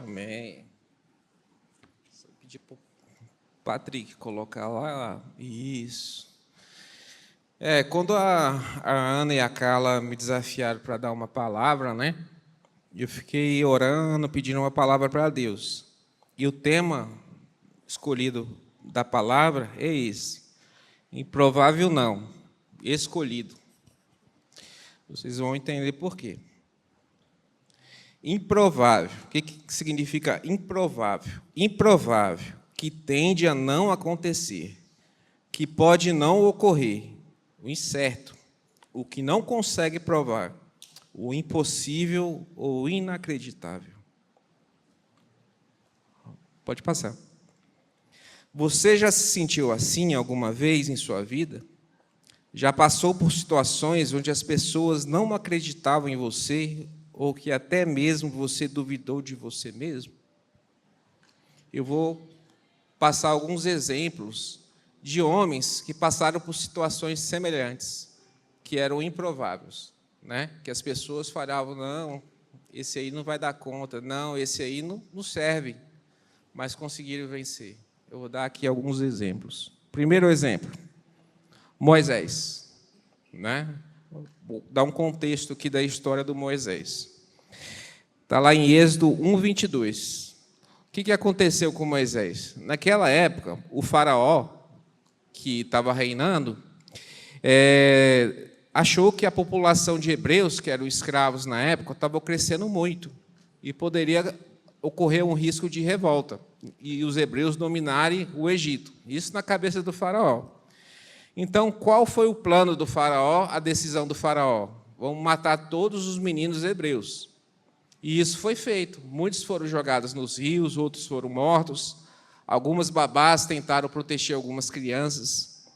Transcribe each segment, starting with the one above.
Amém. Só pedir para o Patrick colocar lá. Isso. Quando a Ana e a Carla me desafiaram para dar uma palavra, né? Eu fiquei orando, pedindo uma palavra para Deus. E o tema escolhido da palavra é esse. Improvável não, escolhido. Vocês vão entender por quê. Improvável. O que significa improvável? Improvável, que tende a não acontecer, que pode não ocorrer, o incerto, o que não consegue provar, o impossível ou inacreditável. Pode passar. Você já se sentiu assim alguma vez em sua vida? Já passou por situações onde as pessoas não acreditavam em você ou que até mesmo você duvidou de você mesmo? Eu vou passar alguns exemplos de homens que passaram por situações semelhantes, que eram improváveis, né? Que as pessoas falavam, não, esse aí não vai dar conta, não, esse aí não serve, mas conseguiram vencer. Eu vou dar aqui alguns exemplos. Primeiro exemplo, Moisés, né? Vou dar um contexto aqui da história do Moisés. Está lá em Êxodo 1:22. O que aconteceu com Moisés? Naquela época, o faraó, que estava reinando, achou que a população de hebreus, que eram escravos na época, estava crescendo muito e poderia ocorrer um risco de revolta e os hebreus dominarem o Egito. Isso na cabeça do faraó. Então, qual foi o plano do faraó, a decisão do faraó? Vamos matar todos os meninos hebreus. E isso foi feito. Muitos foram jogados nos rios, outros foram mortos. Algumas babás tentaram proteger algumas crianças.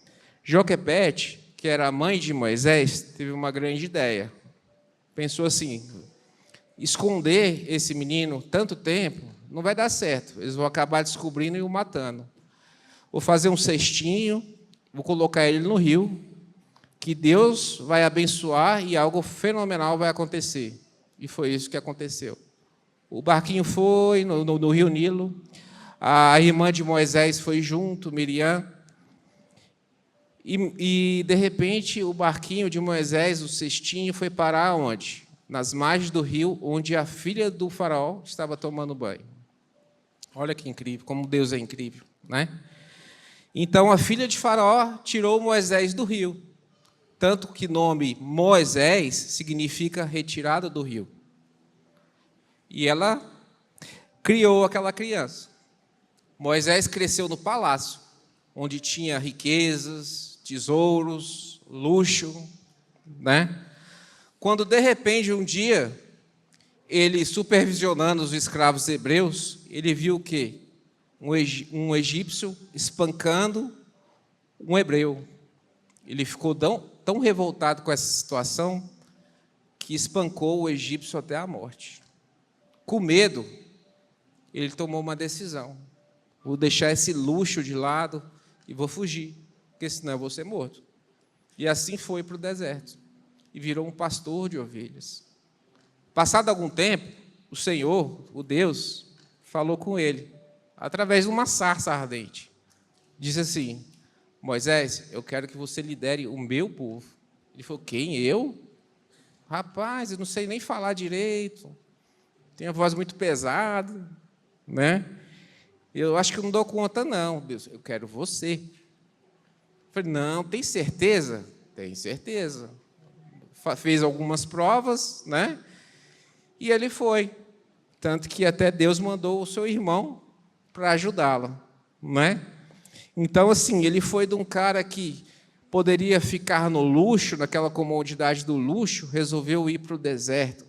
Joquebede, que era a mãe de Moisés, teve uma grande ideia. Pensou assim, esconder esse menino tanto tempo não vai dar certo. Eles vão acabar descobrindo e o matando. Vou fazer um cestinho, vou colocar ele no rio, que Deus vai abençoar e algo fenomenal vai acontecer. E foi isso que aconteceu. O barquinho foi no rio Nilo, a irmã de Moisés foi junto, Miriam, e de repente o barquinho de Moisés, o cestinho, foi parar onde? Nas margens do rio, onde a filha do faraó estava tomando banho. Olha que incrível, como Deus é incrível, né? Então, a filha de faraó tirou Moisés do rio, tanto que o nome Moisés significa retirada do rio. E ela criou aquela criança. Moisés cresceu no palácio, onde tinha riquezas, tesouros, luxo, né? Quando, de repente, um dia, ele, supervisionando os escravos hebreus, ele viu o quê? Um egípcio espancando um hebreu. Ele ficou tão revoltado com essa situação que espancou o egípcio até a morte. Com medo, ele tomou uma decisão. Vou deixar esse luxo de lado e vou fugir, porque senão eu vou ser morto. E assim foi para o deserto. E virou um pastor de ovelhas. Passado algum tempo, o Senhor, o Deus, falou com ele, através de uma sarça ardente. Disse assim, Moisés, eu quero que você lidere o meu povo. Ele falou, quem, eu? Rapaz, eu não sei nem falar direito, tenho a voz muito pesada, né? Eu acho que eu não dou conta, não, Deus, eu quero você. Eu falei, não, tem certeza? Tem certeza. Fez algumas provas, né? E ele foi. Tanto que até Deus mandou o seu irmão para ajudá-lo, né? Então, assim, ele foi de um cara que poderia ficar no luxo, naquela comodidade do luxo, resolveu ir para o deserto.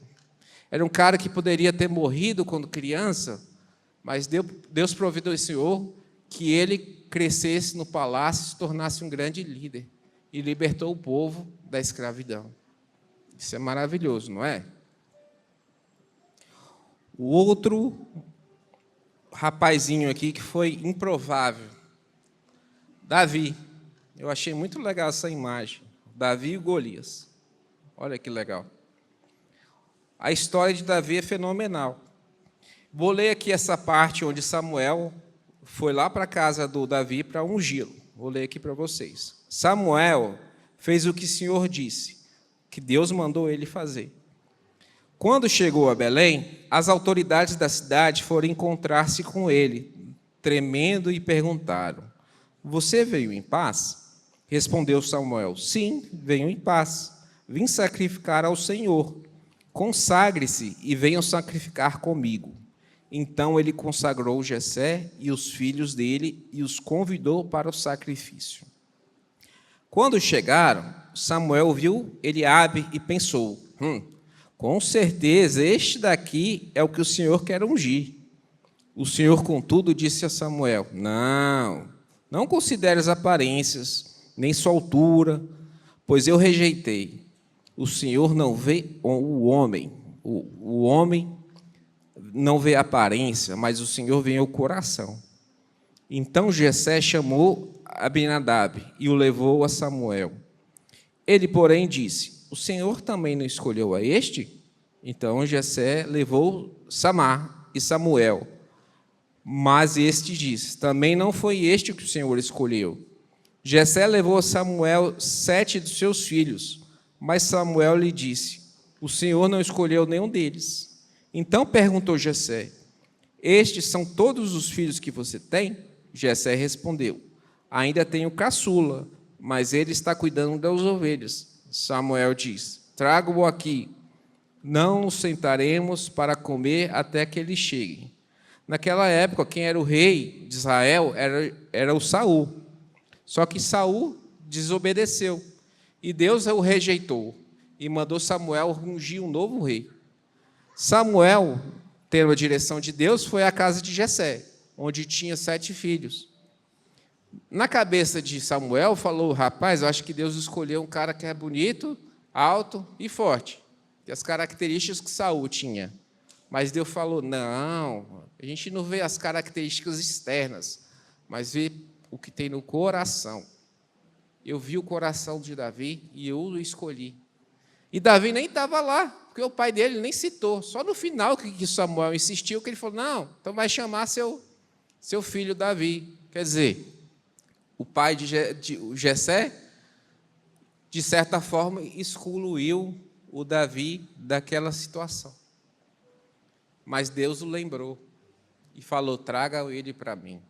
Era um cara que poderia ter morrido quando criança, mas Deus providenciou que ele crescesse no palácio e se tornasse um grande líder e libertou o povo da escravidão. Isso é maravilhoso, não é? O outro rapazinho aqui que foi improvável, Davi. Eu achei muito legal essa imagem. Davi e Golias. Olha que legal. A história de Davi é fenomenal. Vou ler aqui essa parte onde Samuel foi lá para a casa do Davi para ungí-lo. Vou ler aqui para vocês. Samuel fez o que o Senhor disse, que Deus mandou ele fazer. Quando chegou a Belém, as autoridades da cidade foram encontrar-se com ele, tremendo, e perguntaram: você veio em paz? Respondeu Samuel: sim, venho em paz. Vim sacrificar ao Senhor. Consagre-se e venham sacrificar comigo. Então ele consagrou Jessé e os filhos dele e os convidou para o sacrifício. Quando chegaram, Samuel viu Eliabe e pensou: com certeza este daqui é o que o Senhor quer ungir. O Senhor, contudo, disse a Samuel: não considere as aparências, nem sua altura, pois eu rejeitei. O Senhor não vê o homem não vê a aparência, mas o Senhor vê o coração. Então Jessé chamou Abinadab e o levou a Samuel. Ele, porém, disse: o Senhor também não escolheu a este? Então Jessé levou Samar e Samuel. Mas este disse: também não foi este que o Senhor escolheu. Jessé levou a Samuel 7 dos seus filhos, mas Samuel lhe disse: o Senhor não escolheu nenhum deles. Então perguntou Jessé: estes são todos os filhos que você tem? Jessé respondeu: ainda tenho caçula, mas ele está cuidando das ovelhas. Samuel disse: traga-o aqui. Não nos sentaremos para comer até que ele chegue. Naquela época, quem era o rei de Israel era o Saul. Só que Saul desobedeceu, e Deus o rejeitou, e mandou Samuel ungir um novo rei. Samuel, tendo a direção de Deus, foi à casa de Jessé, onde tinha 7 filhos. Na cabeça de Samuel, falou: rapaz, eu acho que Deus escolheu um cara que é bonito, alto e forte, que as características que Saul tinha. Mas Deus falou: não, a gente não vê as características externas, mas vê o que tem no coração. Eu vi o coração de Davi e eu o escolhi. E Davi nem estava lá, porque o pai dele nem citou. Só no final que Samuel insistiu, que ele falou: não, então vai chamar seu filho Davi. Quer dizer, o pai de Jessé, de certa forma, excluiu o Davi daquela situação. Mas Deus o lembrou e falou: traga ele para mim.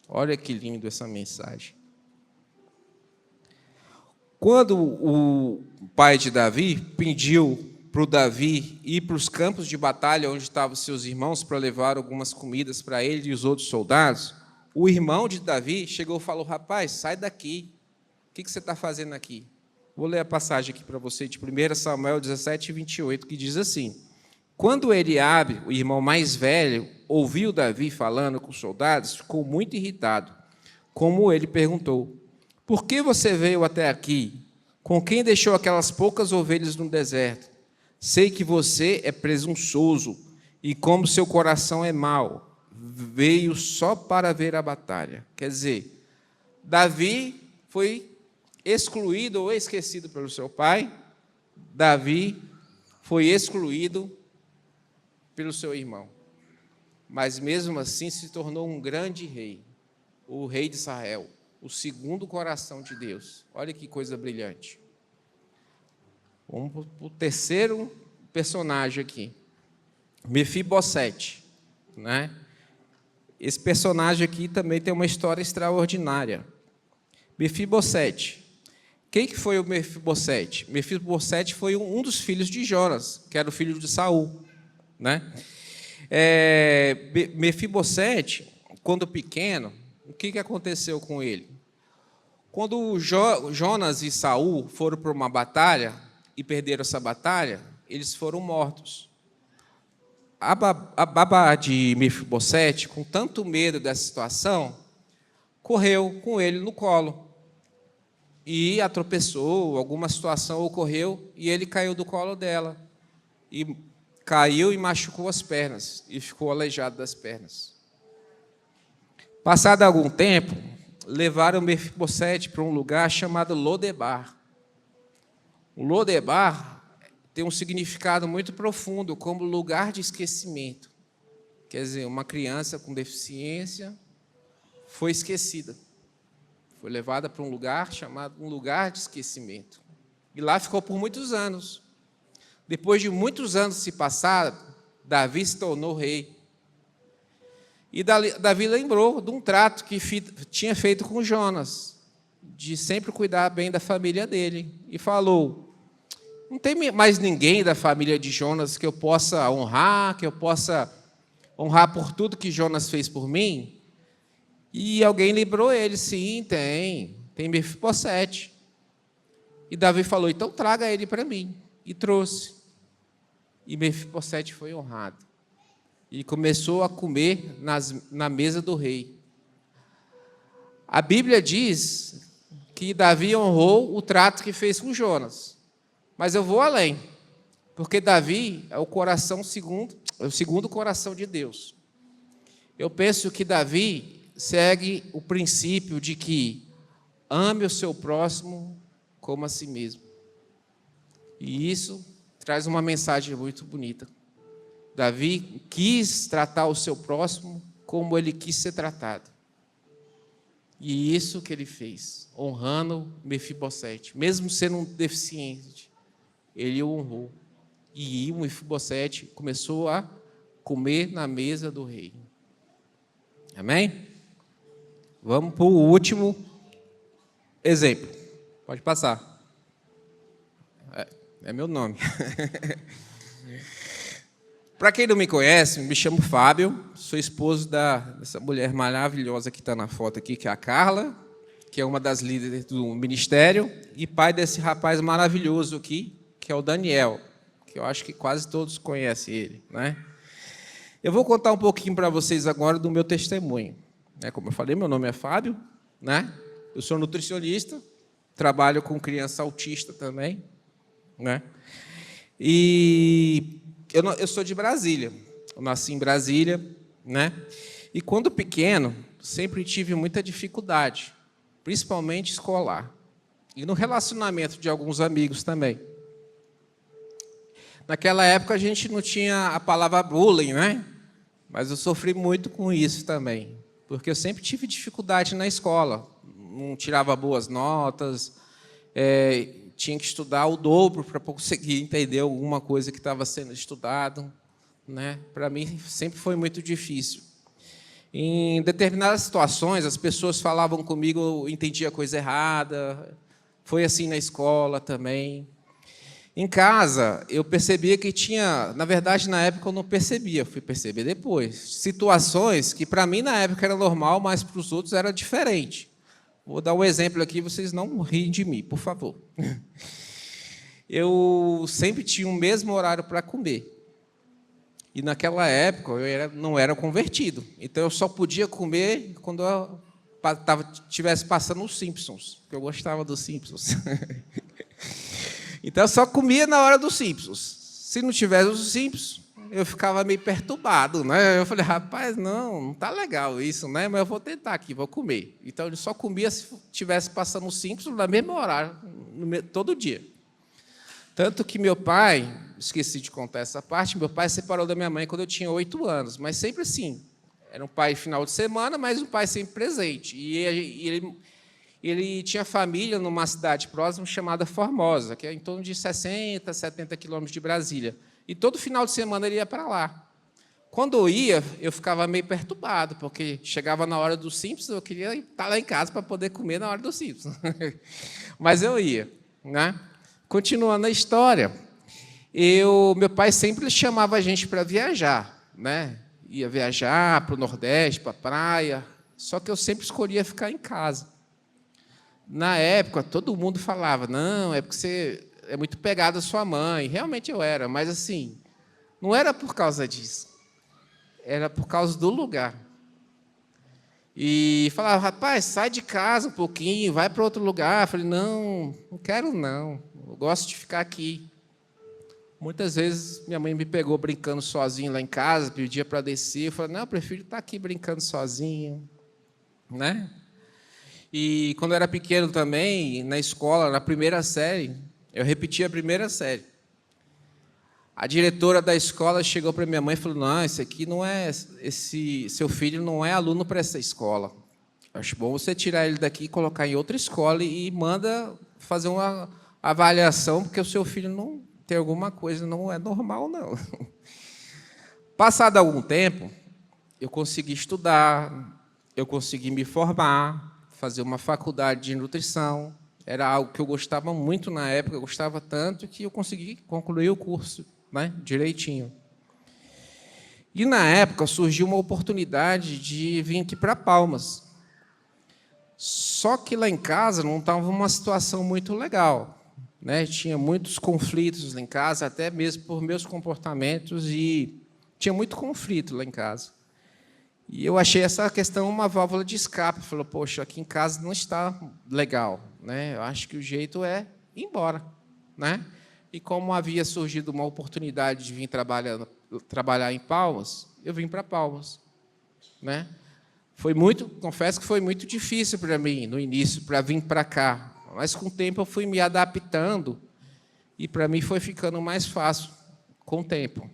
Olha que lindo essa mensagem. Quando o pai de Davi pediu para o Davi ir para os campos de batalha onde estavam seus irmãos para levar algumas comidas para ele e os outros soldados, o irmão de Davi chegou e falou: rapaz, sai daqui. O que você está fazendo aqui? Vou ler a passagem aqui para você de 1 Samuel 17, 28, que diz assim: quando Eliabe, o irmão mais velho, ouviu Davi falando com os soldados, ficou muito irritado. Como ele perguntou: por que você veio até aqui? Com quem deixou aquelas poucas ovelhas no deserto? Sei que você é presunçoso e como seu coração é mau. Veio só para ver a batalha. Quer dizer, Davi foi excluído ou esquecido pelo seu pai. Davi foi excluído pelo seu irmão. Mas mesmo assim se tornou um grande rei, o rei de Israel. O segundo coração de Deus. Olha que coisa brilhante. Vamos para o terceiro personagem aqui. Mefibosete, né? Esse personagem aqui também tem uma história extraordinária. Mefibosete. Quem que foi o Mefibosete? Mefibosete foi um dos filhos de Jonas, que era o filho de Saul, né? Mefibosete, quando pequeno, o que aconteceu com ele? Quando Jonas e Saul foram para uma batalha e perderam essa batalha, eles foram mortos. A babá de Mefibosete, com tanto medo dessa situação, correu com ele no colo. E a tropeçou, alguma situação ocorreu, e ele caiu do colo dela. E caiu e machucou as pernas, e ficou aleijado das pernas. Passado algum tempo, levaram Mefibosete para um lugar chamado Lodebar. O Lodebar tem um significado muito profundo, como lugar de esquecimento. quer dizer, uma criança com deficiência, foi esquecida. Foi levada para um lugar chamado um lugar de esquecimento. E lá ficou por muitos anos. Depois de muitos anos se passar, Davi se tornou rei. E Davi lembrou de um trato que tinha feito com Jonas, de sempre cuidar bem da família dele. E falou, não tem mais ninguém da família de Jonas que eu possa honrar, por tudo que Jonas fez por mim? E alguém lembrou ele, sim, tem Mefibosete. E Davi falou, então traga ele para mim. E trouxe. E Mefibosete foi honrado. E começou a comer na mesa do rei. A Bíblia diz que Davi honrou o trato que fez com Jonas. Mas eu vou além, porque Davi é o segundo coração de Deus. Eu penso que Davi segue o princípio de que ame o seu próximo como a si mesmo. E isso traz uma mensagem muito bonita. Davi quis tratar o seu próximo como ele quis ser tratado. E isso que ele fez, honrando Mefibosete. Mesmo sendo um deficiente, ele o honrou. E o Mefibosete começou a comer na mesa do rei. Amém? Vamos para o último exemplo. Pode passar. É meu nome. Para quem não me conhece, me chamo Fábio, sou esposo dessa mulher maravilhosa que está na foto aqui, que é a Carla, que é uma das líderes do ministério, e pai desse rapaz maravilhoso aqui, que é o Daniel, que eu acho que quase todos conhecem ele, né? Eu vou contar um pouquinho para vocês agora do meu testemunho. Como eu falei, meu nome é Fábio, né? Eu sou nutricionista, trabalho com criança autista também, né? E eu sou de Brasília, eu nasci em Brasília, né? E quando pequeno, sempre tive muita dificuldade, principalmente escolar, e no relacionamento de alguns amigos também. Naquela época a gente não tinha a palavra bullying, né? Mas eu sofri muito com isso também, porque eu sempre tive dificuldade na escola, não tirava boas notas, tinha que estudar o dobro para conseguir entender alguma coisa que estava sendo estudado, né? Para mim sempre foi muito difícil. Em determinadas situações, as pessoas falavam comigo, eu entendia coisa errada, foi assim na escola também. Em casa, eu percebia que tinha, na verdade, na época eu não percebia, fui perceber depois, situações que para mim na época era normal, mas para os outros era diferente. Vou dar um exemplo aqui, vocês não riem de mim, por favor. Eu sempre tinha o mesmo horário para comer. E naquela época eu não era convertido, então eu só podia comer quando eu estivesse passando os Simpsons, porque eu gostava dos Simpsons. Então eu só comia na hora dos Simpsons. Se não tivesse os Simpsons, eu ficava meio perturbado, né? Eu falei, rapaz, não está legal isso, né? Mas eu vou tentar aqui, vou comer. Então eu só comia se estivesse passando os Simpsons no mesmo horário, todo dia. Tanto que meu pai, esqueci de contar essa parte, meu pai separou da minha mãe quando eu tinha 8 anos, mas sempre assim. Era um pai final de semana, mas um pai sempre presente. E ele tinha família numa cidade próxima chamada Formosa, que é em torno de 60, 70 quilômetros de Brasília. E todo final de semana ele ia para lá. Quando eu ia, eu ficava meio perturbado, porque chegava na hora dos Simpsons, eu queria estar lá em casa para poder comer na hora dos Simpsons. Mas eu ia, né? Continuando a história, meu pai sempre chamava a gente para viajar, né? Ia viajar para o Nordeste, para a praia, só que eu sempre escolhia ficar em casa. Na época, todo mundo falava, não, é porque você é muito pegado à sua mãe. Realmente eu era, mas assim, não era por causa disso. Era por causa do lugar. E falava, rapaz, sai de casa um pouquinho, vai para outro lugar. Eu falei, não quero não, eu gosto de ficar aqui. Muitas vezes minha mãe me pegou brincando sozinho lá em casa, pedia para descer. Eu falei, não, eu prefiro estar aqui brincando sozinho, né? E quando eu era pequeno também, na escola, na primeira série, eu repetia a primeira série. A diretora da escola chegou para minha mãe e falou: não, esse seu filho não é aluno para essa escola. Acho bom você tirar ele daqui e colocar em outra escola e manda fazer uma avaliação, porque o seu filho não tem alguma coisa, não é normal, não. Passado algum tempo, eu consegui estudar, eu consegui me formar, fazer uma faculdade de nutrição. Era algo que eu gostava muito na época, eu gostava tanto que eu consegui concluir o curso, né, direitinho. E, na época, surgiu uma oportunidade de vir aqui para Palmas. Só que lá em casa não estava uma situação muito legal, né? Tinha muitos conflitos lá em casa, até mesmo por meus comportamentos, e tinha muito conflito lá em casa. E eu achei essa questão uma válvula de escape. Falei, poxa, aqui em casa não está legal, né? Eu acho que o jeito é ir embora, né? E como havia surgido uma oportunidade de vir trabalhar em Palmas, eu vim para Palmas, né? Confesso que foi muito difícil para mim no início para vir para cá, mas com o tempo eu fui me adaptando e para mim foi ficando mais fácil com o tempo.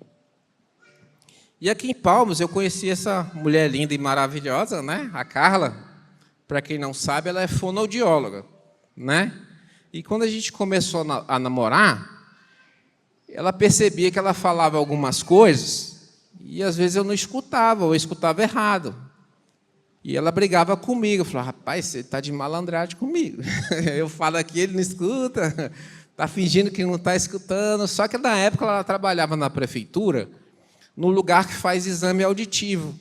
E aqui em Palmas eu conheci essa mulher linda e maravilhosa, né? A Carla. Para quem não sabe, ela é fonoaudióloga, né? E quando a gente começou a namorar, ela percebia que ela falava algumas coisas e às vezes eu não escutava, ou eu escutava errado. E ela brigava comigo, eu falava, rapaz, você está de malandragem comigo. Eu falo aqui, ele não escuta, está fingindo que não está escutando. Só que na época ela trabalhava na prefeitura, no lugar que faz exame auditivo.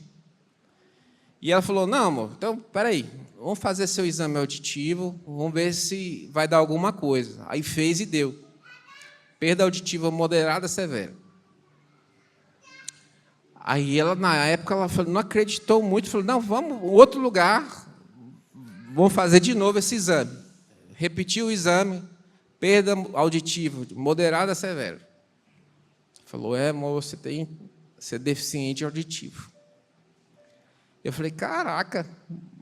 E ela falou, não, amor, então, peraí, vamos fazer seu exame auditivo, vamos ver se vai dar alguma coisa. Aí fez e deu. Perda auditiva moderada severa. Aí ela, na época, ela falou, não acreditou muito, falou, não, vamos outro lugar, vamos fazer de novo esse exame. Repetiu o exame, perda auditiva moderada severa. Falou, amor, você é deficiente auditivo. Eu falei, caraca,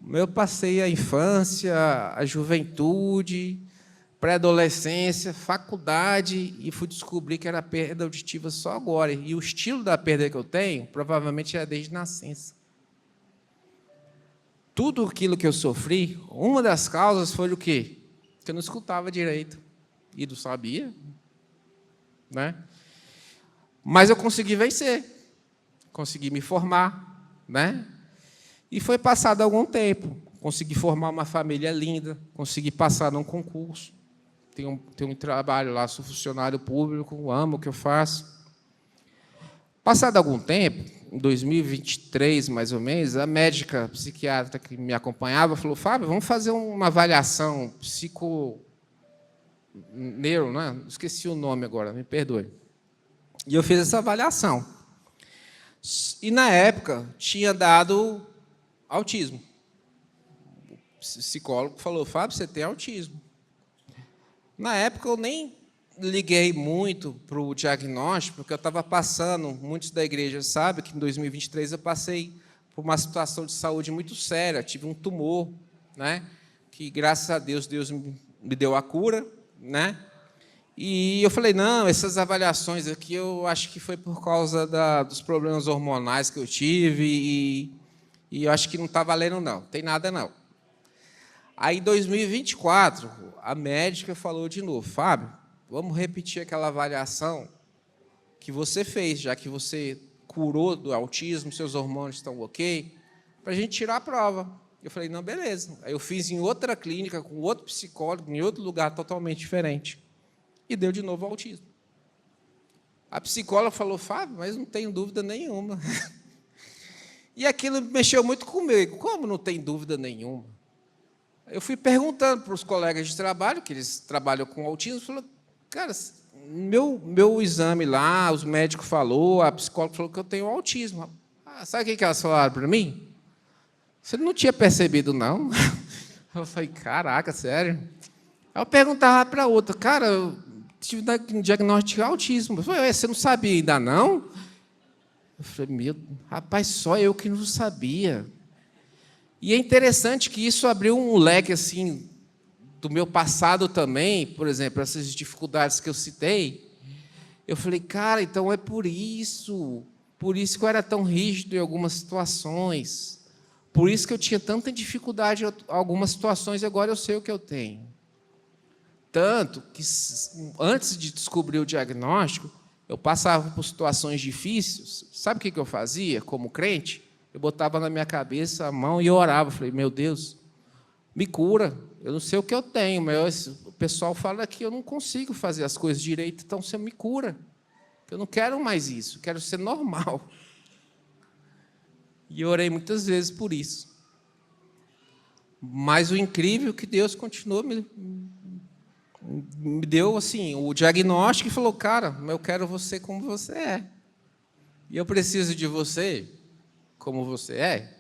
eu passei a infância, a juventude, pré-adolescência, faculdade, e fui descobrir que era perda auditiva só agora. E o estilo da perda que eu tenho, provavelmente, é desde nascença. Tudo aquilo que eu sofri, uma das causas foi o quê? Que eu não escutava direito. E não sabia, né? Mas eu consegui vencer, consegui me formar, né? E foi passado algum tempo, consegui formar uma família linda, consegui passar num concurso, tenho um trabalho lá, sou funcionário público, amo o que eu faço. Passado algum tempo, em 2023, mais ou menos, a médica psiquiatra que me acompanhava falou, Fábio, vamos fazer uma avaliação psiconeuro, né? Esqueci o nome agora, me perdoe. E eu fiz essa avaliação. E, na época, tinha dado autismo. O psicólogo falou, Fábio, você tem autismo. Na época, eu nem liguei muito para o diagnóstico, porque eu estava passando, muitos da igreja sabem que em 2023 eu passei por uma situação de saúde muito séria, tive um tumor, né, que, graças a Deus, Deus me deu a cura, né? E eu falei, não, essas avaliações aqui eu acho que foi por causa dos problemas hormonais que eu tive e eu acho que não está valendo, não tem nada, não. Aí, em 2024, a médica falou de novo, Fábio, vamos repetir aquela avaliação que você fez, já que você curou do autismo, seus hormônios estão ok, para a gente tirar a prova. Eu falei, não, beleza. Aí eu fiz em outra clínica, com outro psicólogo, em outro lugar totalmente diferente. E deu de novo autismo. A psicóloga falou, Fábio, mas não tenho dúvida nenhuma. E aquilo mexeu muito comigo. Como não tem dúvida nenhuma? Eu fui perguntando para os colegas de trabalho, que eles trabalham com autismo, falou, cara, meu exame lá, os médicos falaram, a psicóloga falou que eu tenho autismo. Sabe o que elas falaram para mim? Você não tinha percebido, não? Eu falei, caraca, sério? Aí eu perguntava para outra, cara, eu tive um diagnóstico de autismo. Eu falei, você não sabia ainda, não? Eu falei, rapaz, só eu que não sabia. E é interessante que isso abriu um leque assim, do meu passado também, por exemplo, essas dificuldades que eu citei, Eu falei, cara, então é por isso que eu era tão rígido em algumas situações, por isso que eu tinha tanta dificuldade em algumas situações, e agora eu sei o que eu tenho. Tanto que, antes de descobrir o diagnóstico, eu passava por situações difíceis. Sabe o que eu fazia como crente? Eu botava na minha cabeça a mão e orava. Eu falei, meu Deus, me cura. Eu não sei o que eu tenho, mas o pessoal fala que eu não consigo fazer as coisas direito, então você me cura. Eu não quero mais isso, eu quero ser normal. E eu orei muitas vezes por isso. Mas o incrível é que Deus continuou me deu assim, o diagnóstico e falou, cara, eu quero você como você é. E eu preciso de você como você é.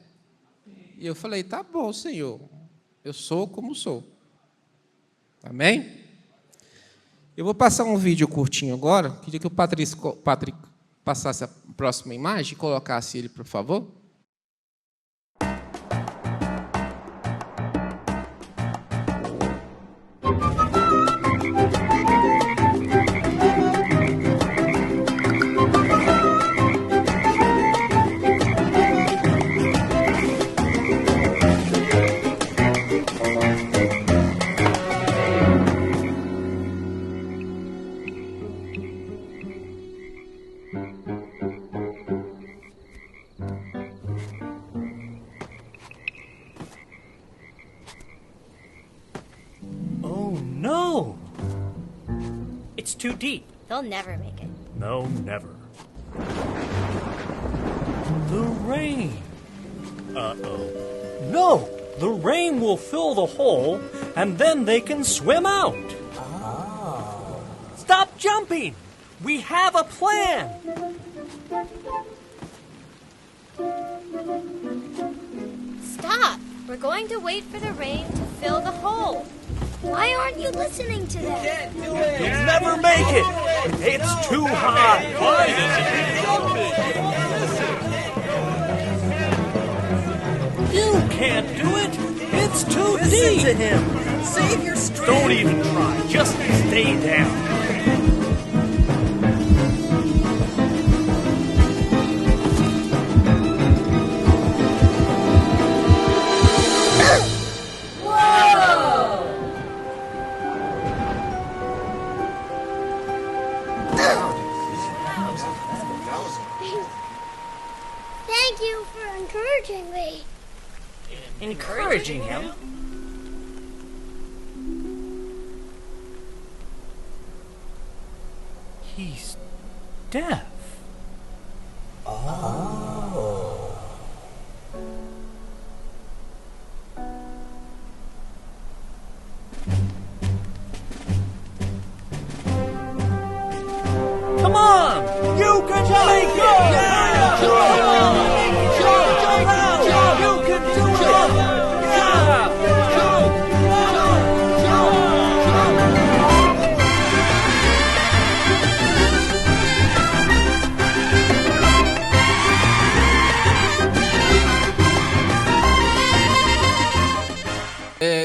E eu falei, tá bom, Senhor, eu sou como sou. Amém? Eu vou passar um vídeo curtinho agora. Queria que o Patrick passasse a próxima imagem e colocasse ele, por favor. No! It's too deep. They'll never make it. No, never. The rain. Uh-oh. No! The rain will fill the hole, and then they can swim out. Ah. Stop jumping! We have a plan! Stop! We're going to wait for the rain to fill the hole. Why aren't you listening to them? You'll never make it! It's too high! Why You can't do it! It's too deep! Listen to him! Save your strength! Don't even try. Just stay down. Thank you for encouraging me. Encouraging him? He's deaf. Come on! You can make it! Yeah! You can do it! Yeah!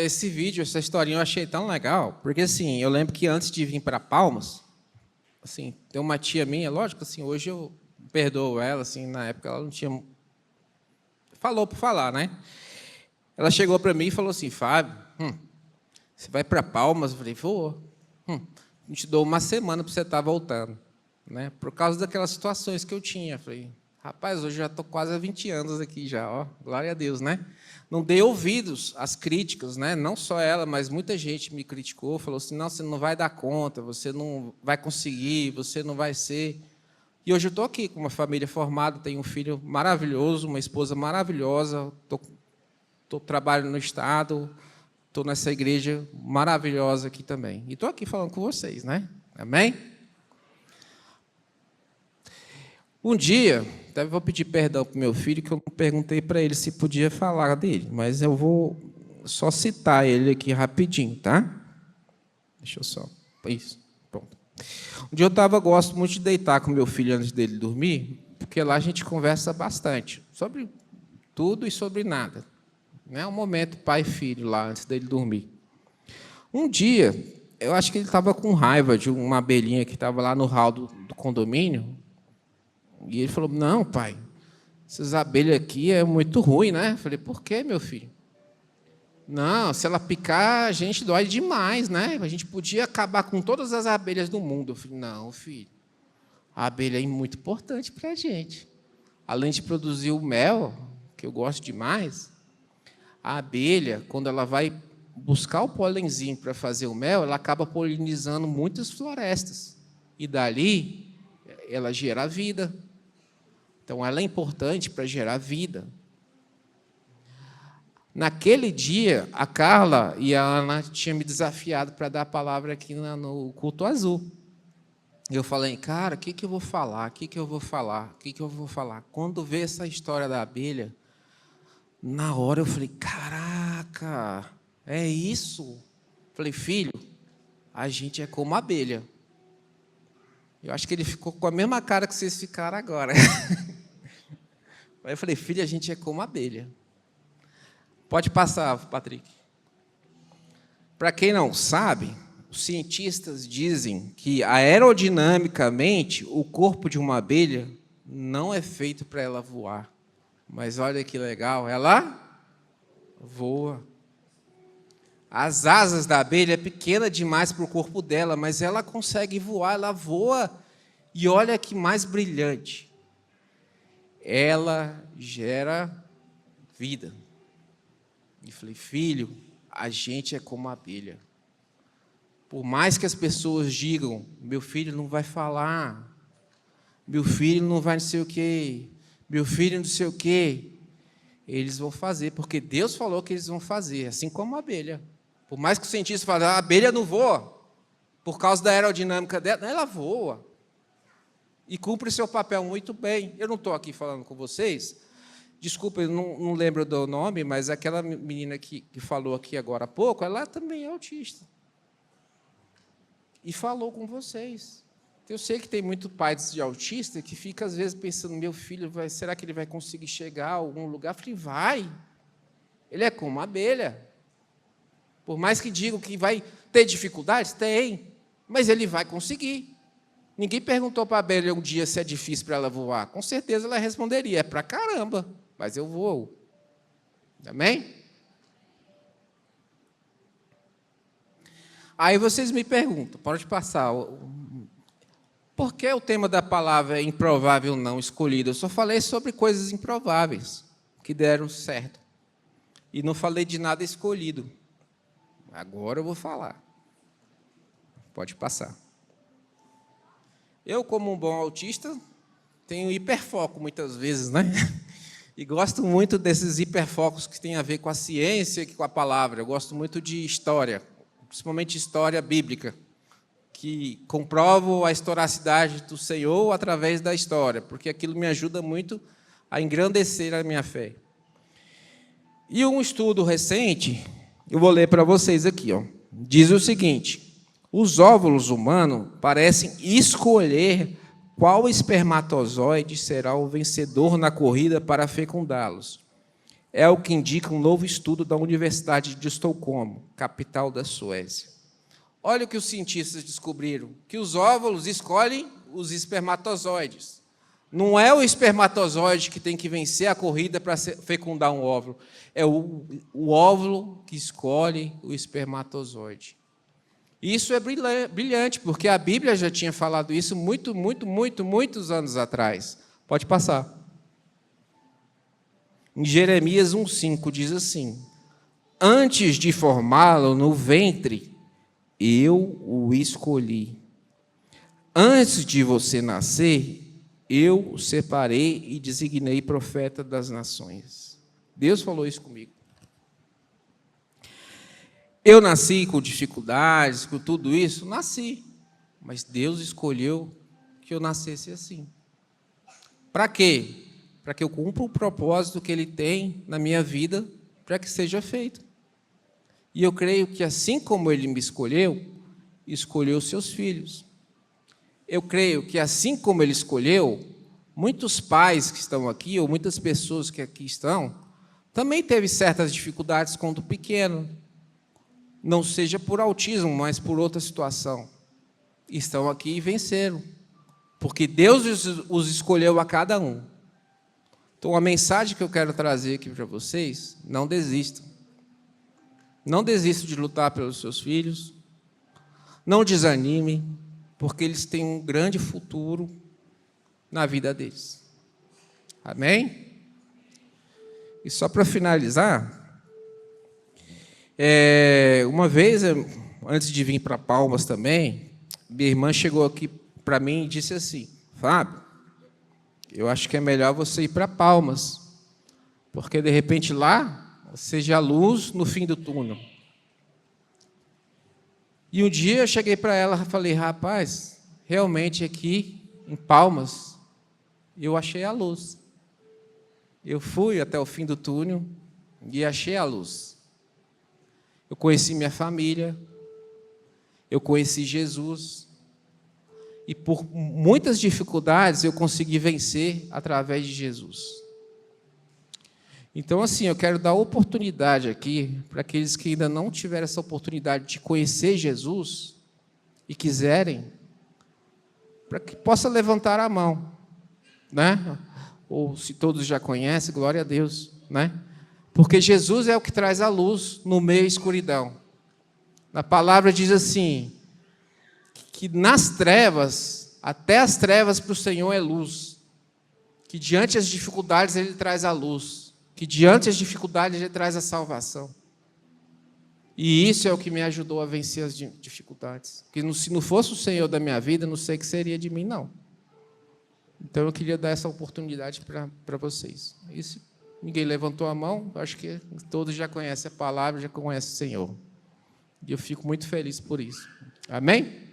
Esse vídeo, essa historinha eu achei tão legal, porque assim, eu lembro que antes de vir para Palmas, assim, tem uma tia minha, lógico, assim, hoje eu perdoo ela, assim, na época ela não tinha... Falou por falar, né? Ela chegou para mim e falou assim, Fábio, você vai para Palmas? Eu falei, vou. Eu te dou uma semana para você estar voltando, né? Por causa daquelas situações que eu tinha. Eu falei, rapaz, hoje eu já estou quase há 20 anos aqui já, ó, glória a Deus, né? Não dei ouvidos às críticas, né? Não só ela, mas muita gente me criticou, falou assim, não, você não vai dar conta, você não vai conseguir, você não vai ser. E hoje eu estou aqui com uma família formada, tenho um filho maravilhoso, uma esposa maravilhosa, estou trabalhando no Estado, estou nessa igreja maravilhosa aqui também. E estou aqui falando com vocês, né? Amém? Um dia, até vou pedir perdão para o meu filho, que eu não perguntei para ele se podia falar dele, mas eu vou só citar ele aqui rapidinho, tá? Deixa eu só... Isso, pronto. Um dia eu gosto muito de deitar com meu filho antes dele dormir, porque lá a gente conversa bastante, sobre tudo e sobre nada. É um momento pai e filho lá, antes dele dormir. Um dia, eu acho que ele estava com raiva de uma abelhinha que estava lá no hall do condomínio. E ele falou, não, pai, essas abelhas aqui é muito ruim, né? Eu falei, por quê, meu filho? Não, se ela picar, a gente dói demais, né? A gente podia acabar com todas as abelhas do mundo. Eu falei, não, filho, a abelha é muito importante para a gente. Além de produzir o mel, que eu gosto demais, a abelha, quando ela vai buscar o pólenzinho para fazer o mel, ela acaba polinizando muitas florestas. E dali, ela gera vida. Então, ela é importante para gerar vida. Naquele dia, a Carla e a Ana tinham me desafiado para dar a palavra aqui no culto azul. Eu falei, cara, o que eu vou falar? O que eu vou falar? O que eu vou falar? Quando veio essa história da abelha, na hora eu falei, caraca, é isso? Falei, filho, a gente é como abelha. Eu acho que ele ficou com a mesma cara que vocês ficaram agora. Aí eu falei, filho, a gente é como abelha. Pode passar, Patrick. Para quem não sabe, os cientistas dizem que aerodinamicamente o corpo de uma abelha não é feito para ela voar. Mas olha que legal, ela voa. As asas da abelha é pequena demais para o corpo dela, mas ela consegue voar, ela voa. E olha que mais brilhante. Ela gera vida. E falei, filho, a gente é como a abelha. Por mais que as pessoas digam, meu filho não vai falar, meu filho não vai não sei o quê, meu filho não sei o quê, eles vão fazer, porque Deus falou que eles vão fazer, assim como a abelha. Por mais que o cientista fale, a abelha não voa, por causa da aerodinâmica dela, ela voa. E cumpre seu papel muito bem. Eu não estou aqui falando com vocês, desculpa, eu não lembro do nome, mas aquela menina que falou aqui agora há pouco, ela também é autista. E falou com vocês. Eu sei que tem muito pai de autista que fica, às vezes, pensando, meu filho, será que ele vai conseguir chegar a algum lugar? Eu falei, vai. Ele é como uma abelha. Por mais que digam que vai ter dificuldades, tem. Mas ele vai conseguir. Ninguém perguntou para a abelha um dia se é difícil para ela voar. Com certeza ela responderia, é para caramba, mas eu voo. Amém? Aí vocês me perguntam, pode passar, por que o tema da palavra é improvável não escolhido? Eu só falei sobre coisas improváveis, que deram certo. E não falei de nada escolhido. Agora eu vou falar. Pode passar. Eu, como um bom autista, tenho hiperfoco muitas vezes, né? E gosto muito desses hiperfocos que têm a ver com a ciência e com a palavra. Eu gosto muito de história, principalmente história bíblica, que comprovo a historicidade do Senhor através da história, porque aquilo me ajuda muito a engrandecer a minha fé. E um estudo recente, eu vou ler para vocês aqui, ó, diz o seguinte: os óvulos humanos parecem escolher qual espermatozoide será o vencedor na corrida para fecundá-los. É o que indica um novo estudo da Universidade de Estocolmo, capital da Suécia. Olha o que os cientistas descobriram, que os óvulos escolhem os espermatozoides. Não é o espermatozoide que tem que vencer a corrida para fecundar um óvulo, é o óvulo que escolhe o espermatozoide. Isso é brilhante, porque a Bíblia já tinha falado isso muitos anos atrás. Pode passar. Em Jeremias 1,5 diz assim: antes de formá-lo no ventre, eu o escolhi. Antes de você nascer, eu o separei e designei profeta das nações. Deus falou isso comigo. Eu nasci com dificuldades, com tudo isso, nasci. Mas Deus escolheu que eu nascesse assim. Para quê? Para que eu cumpra o propósito que Ele tem na minha vida, para que seja feito. E eu creio que assim como Ele me escolheu, escolheu seus filhos. Eu creio que assim como Ele escolheu, muitos pais que estão aqui, ou muitas pessoas que aqui estão, também teve certas dificuldades quando pequeno. não seja por autismo, mas por outra situação. Estão aqui e venceram, porque Deus os escolheu a cada um. Então, a mensagem que eu quero trazer aqui para vocês: não desistam. Não desistam de lutar pelos seus filhos. Não desanimem, porque eles têm um grande futuro na vida deles. Amém? E só para finalizar, uma vez, antes de vir para Palmas também, minha irmã chegou aqui para mim e disse assim: Fábio, eu acho que é melhor você ir para Palmas, porque de repente lá seja a luz no fim do túnel. E um dia eu cheguei para ela e falei: rapaz, realmente aqui em Palmas eu achei a luz. Eu fui até o fim do túnel e achei a luz. Eu conheci minha família, eu conheci Jesus, e por muitas dificuldades eu consegui vencer através de Jesus. Então, assim, eu quero dar oportunidade aqui para aqueles que ainda não tiveram essa oportunidade de conhecer Jesus e quiserem, para que possa levantar a mão, né? Ou se todos já conhecem, glória a Deus, né? Porque Jesus é o que traz a luz no meio da escuridão. Na palavra diz assim, que nas trevas, até as trevas para o Senhor é luz, que diante das dificuldades Ele traz a luz, que diante das dificuldades Ele traz a salvação. E isso é o que me ajudou a vencer as dificuldades. Porque se não fosse o Senhor da minha vida, não sei o que seria de mim, não. Então eu queria dar essa oportunidade para vocês. E se ninguém levantou a mão, acho que todos já conhecem a palavra, já conhecem o Senhor. E eu fico muito feliz por isso. Amém?